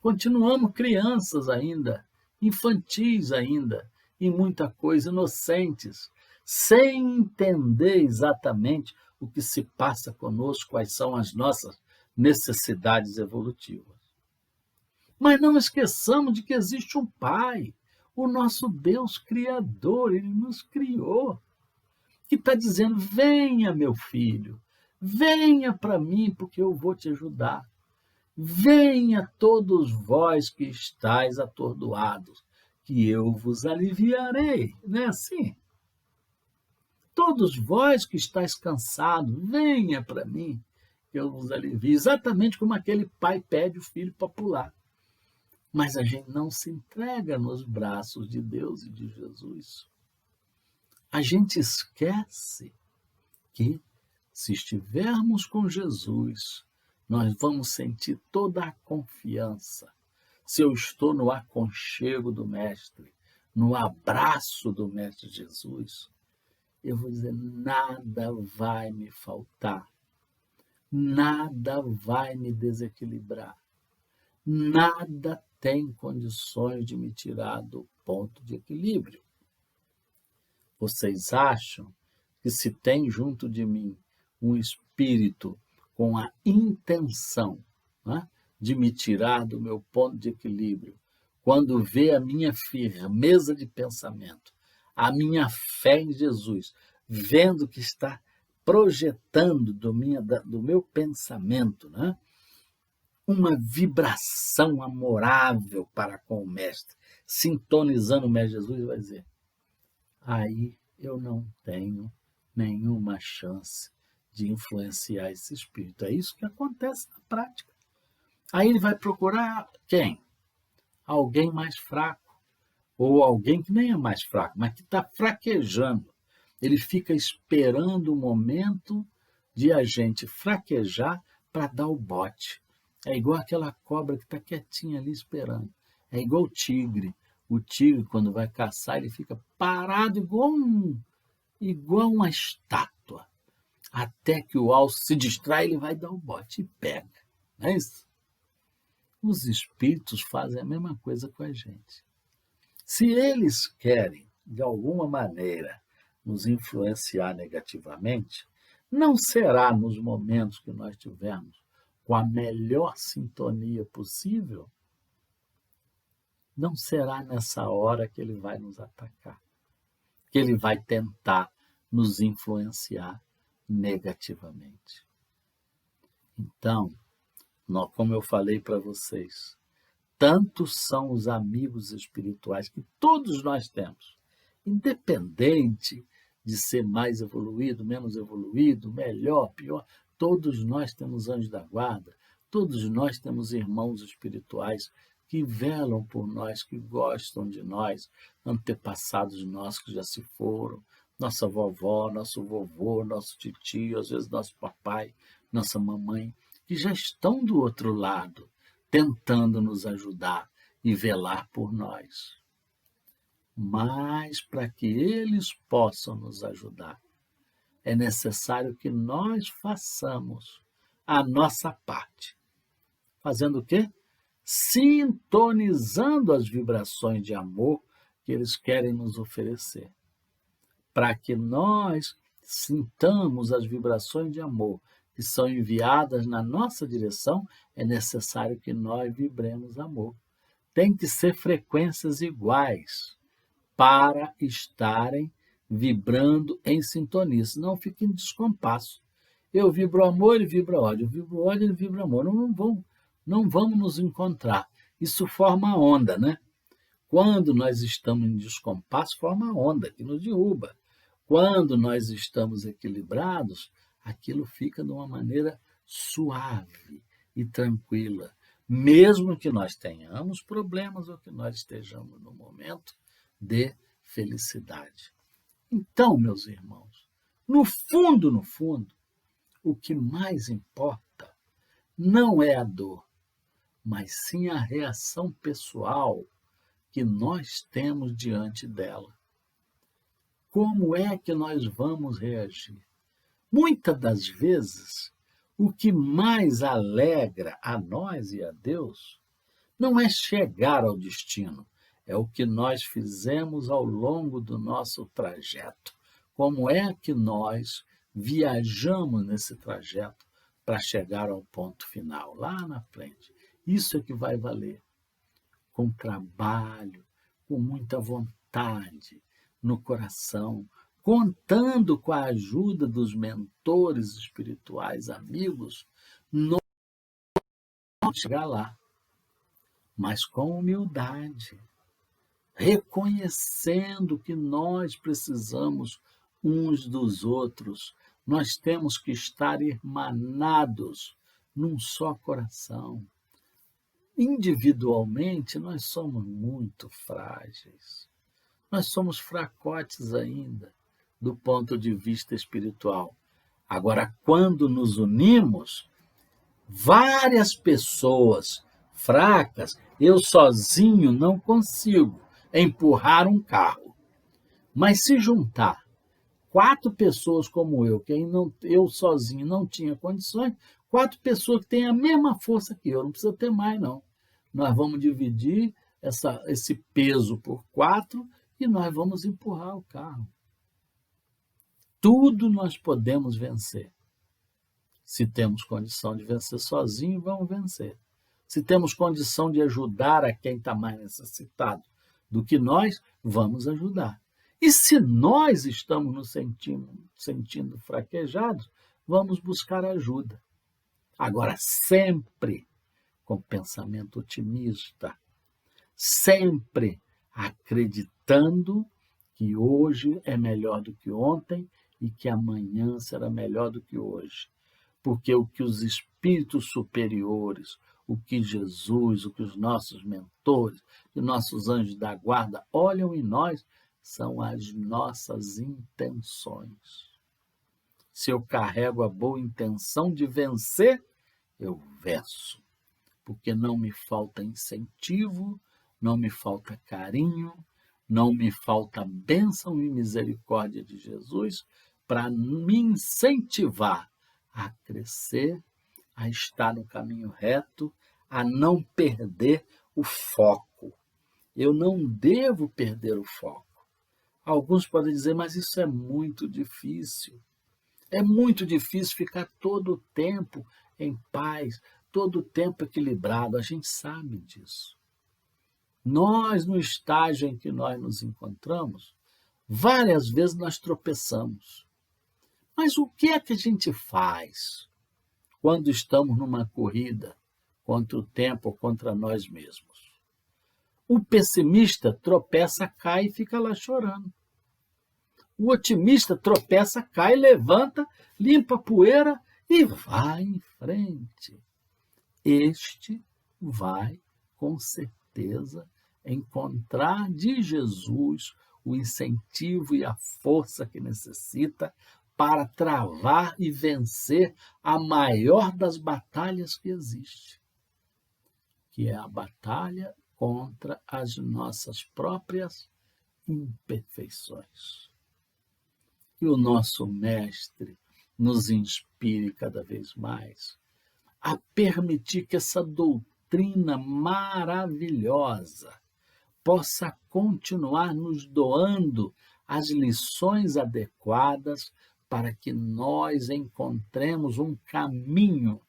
Continuamos crianças ainda, infantis ainda, em muita coisa, inocentes, sem entender exatamente o que se passa conosco, quais são as nossas necessidades evolutivas. Mas não esqueçamos de que existe um Pai, o nosso Deus Criador, Ele nos criou, que está dizendo: venha, meu filho, venha para mim, porque eu vou te ajudar. Venha todos vós que estáis atordoados, que eu vos aliviarei. Não é assim? Todos vós que estáis cansados, venha para mim, que eu vos alivio. Exatamente como aquele pai pede o filho para pular. Mas a gente não se entrega nos braços de Deus e de Jesus. A gente esquece que, se estivermos com Jesus, nós vamos sentir toda a confiança. Se eu estou no aconchego do Mestre, no abraço do Mestre Jesus, eu vou dizer: nada vai me faltar, nada vai me desequilibrar, nada tem condições de me tirar do ponto de equilíbrio. Vocês acham que, se tem junto de mim um espírito com a intenção, né, de me tirar do meu ponto de equilíbrio, quando vê a minha firmeza de pensamento, a minha fé em Jesus, vendo que está projetando do meu pensamento, né, uma vibração amorável para com o Mestre, sintonizando o Mestre Jesus, vai dizer: aí eu não tenho nenhuma chance de influenciar esse espírito. É isso que acontece na prática. Aí ele vai procurar quem? Alguém mais fraco, ou alguém que nem é mais fraco, mas que está fraquejando. Ele fica esperando o momento de a gente fraquejar para dar o bote. É igual aquela cobra que está quietinha ali esperando. É igual o tigre. O tigre, quando vai caçar, ele fica parado igual uma estátua. Até que o alce se distrai, ele vai dar o bote e pega. Não é isso? Os espíritos fazem a mesma coisa com a gente. Se eles querem, de alguma maneira, nos influenciar negativamente, não será nos momentos que nós tivermos com a melhor sintonia possível, não será nessa hora que ele vai nos atacar, que ele vai tentar nos influenciar negativamente. Então, como eu falei para vocês, tantos são os amigos espirituais que todos nós temos, independente de ser mais evoluído, menos evoluído, melhor, pior, todos nós temos anjos da guarda, todos nós temos irmãos espirituais que velam por nós, que gostam de nós, antepassados nossos que já se foram, nossa vovó, nosso vovô, nosso titio, às vezes nosso papai, nossa mamãe, que já estão do outro lado, tentando nos ajudar e velar por nós. Mas, para que eles possam nos ajudar, é necessário que nós façamos a nossa parte. Fazendo o quê? Sintonizando as vibrações de amor que eles querem nos oferecer. Para que nós sintamos as vibrações de amor que são enviadas na nossa direção, é necessário que nós vibremos amor. Tem que ser frequências iguais para estarem vibrando em sintonia, senão fica em descompasso. Eu vibro amor, ele vibra ódio. Eu vibro ódio, ele vibra amor. Não vamos nos encontrar. Isso forma onda, né? Quando nós estamos em descompasso, forma onda que nos derruba. Quando nós estamos equilibrados, aquilo fica de uma maneira suave e tranquila, mesmo que nós tenhamos problemas ou que nós estejamos num momento de felicidade. Então, meus irmãos, no fundo, o que mais importa não é a dor, mas sim a reação pessoal que nós temos diante dela. Como é que nós vamos reagir? Muitas das vezes, o que mais alegra a nós e a Deus não é chegar ao destino, é o que nós fizemos ao longo do nosso trajeto. Como é que nós viajamos nesse trajeto para chegar ao ponto final, lá na frente. Isso é que vai valer. Com trabalho, com muita vontade no coração, contando com a ajuda dos mentores espirituais, amigos, nós vamos chegar lá, mas com humildade, reconhecendo que nós precisamos uns dos outros, nós temos que estar irmanados num só coração. Individualmente, nós somos muito frágeis. Nós somos fracotes ainda, do ponto de vista espiritual. Agora, quando nos unimos, várias pessoas fracas, eu sozinho não consigo empurrar um carro. Mas se juntar 4 pessoas como eu, que eu sozinho não tinha condições, 4 pessoas que têm a mesma força que eu, não precisa ter mais, não. Nós vamos dividir esse peso por 4 e nós vamos empurrar o carro. Tudo nós podemos vencer. Se temos condição de vencer sozinho, vamos vencer. Se temos condição de ajudar a quem está mais necessitado do que nós, vamos ajudar. E se nós estamos nos sentindo fraquejados, vamos buscar ajuda. Agora, sempre com pensamento otimista, sempre acreditando que hoje é melhor do que ontem e que amanhã será melhor do que hoje. Porque o que os espíritos superiores, o que Jesus, o que os nossos mentores, os nossos anjos da guarda olham em nós, são as nossas intenções. Se eu carrego a boa intenção de vencer, eu venço. Porque não me falta incentivo, não me falta carinho, não me falta bênção e misericórdia de Jesus para me incentivar a crescer, a estar no caminho reto, a não perder o foco. Eu não devo perder o foco. Alguns podem dizer, mas isso é muito difícil. É muito difícil ficar todo o tempo em paz, todo o tempo equilibrado. A gente sabe disso. Nós, no estágio em que nós nos encontramos, várias vezes nós tropeçamos. Mas o que é que a gente faz quando estamos numa corrida contra o tempo ou contra nós mesmos? O pessimista tropeça, cai e fica lá chorando. O otimista tropeça, cai, levanta, limpa a poeira e vai em frente. Este vai, com certeza, encontrar de Jesus o incentivo e a força que necessita para travar e vencer a maior das batalhas que existe, que é a batalha contra as nossas próprias imperfeições. Que o nosso Mestre nos inspire cada vez mais a permitir que essa doutrina maravilhosa possa continuar nos doando as lições adequadas para que nós encontremos um caminho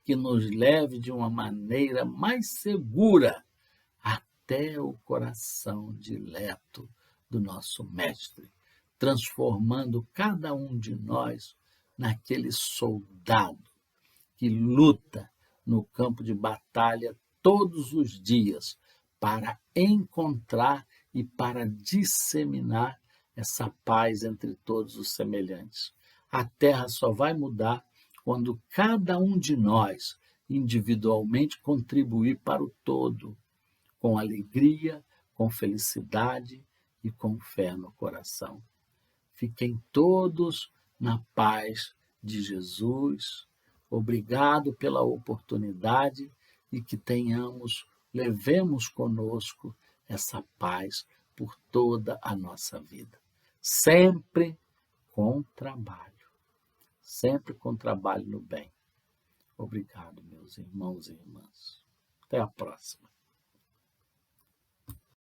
que nos leve de uma maneira mais segura a até o coração dileto do nosso Mestre, transformando cada um de nós naquele soldado que luta no campo de batalha todos os dias para encontrar e para disseminar essa paz entre todos os semelhantes. A terra só vai mudar quando cada um de nós, individualmente, contribuir para o todo, com alegria, com felicidade e com fé no coração. Fiquem todos na paz de Jesus. Obrigado pela oportunidade e que levemos conosco essa paz por toda a nossa vida. Sempre com trabalho no bem. Obrigado, meus irmãos e irmãs. Até a próxima.